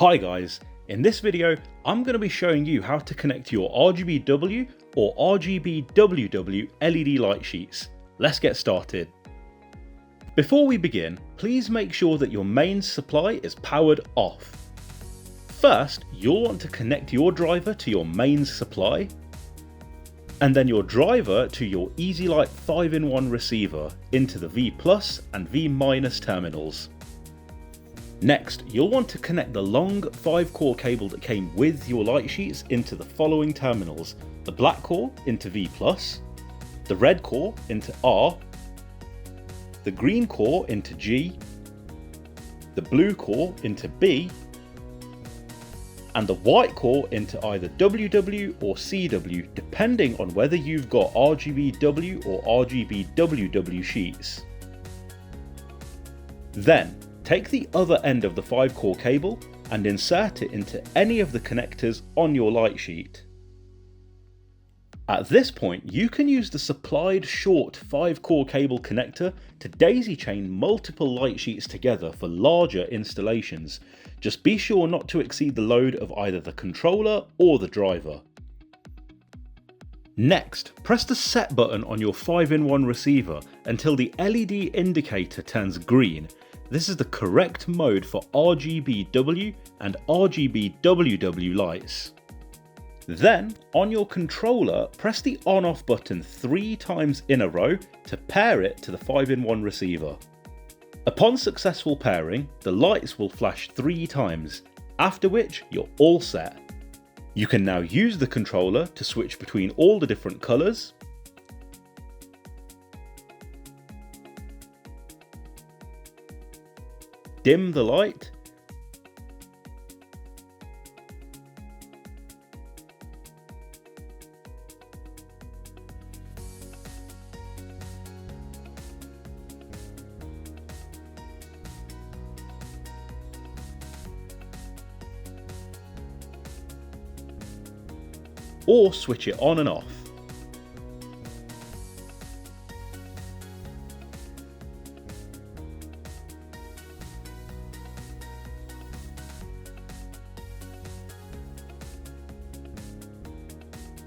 Hi guys, in this video I'm going to be showing you how to connect your RGBW or RGBWW LED light sheets. Let's get started. Before we begin, please make sure that your mains supply is powered off. First, you'll want to connect your driver to your mains supply, and then your driver to your EasyLight 5-in-1 receiver into the V+ and V- terminals. Next, you'll want to connect the long 5-core cable that came with your light sheets into the following terminals: the black core into V+, the red core into R, the green core into G, the blue core into B, and the white core into either WW or CW, depending on whether you've got RGBW or RGBWW sheets. Then, take the other end of the 5-core cable and insert it into any of the connectors on your light sheet. At this point, you can use the supplied short 5-core cable connector to daisy chain multiple light sheets together for larger installations. Just be sure not to exceed the load of either the controller or the driver. Next, press the set button on your 5-in-1 receiver until the LED indicator turns green. This is the correct mode for RGBW and RGBWW lights. Then, on your controller, press the on-off button 3 times in a row to pair it to the 5-in-1 receiver. Upon successful pairing, the lights will flash 3 times, after which you're all set. You can now use the controller to switch between all the different colours, dim the light, or switch it on and off.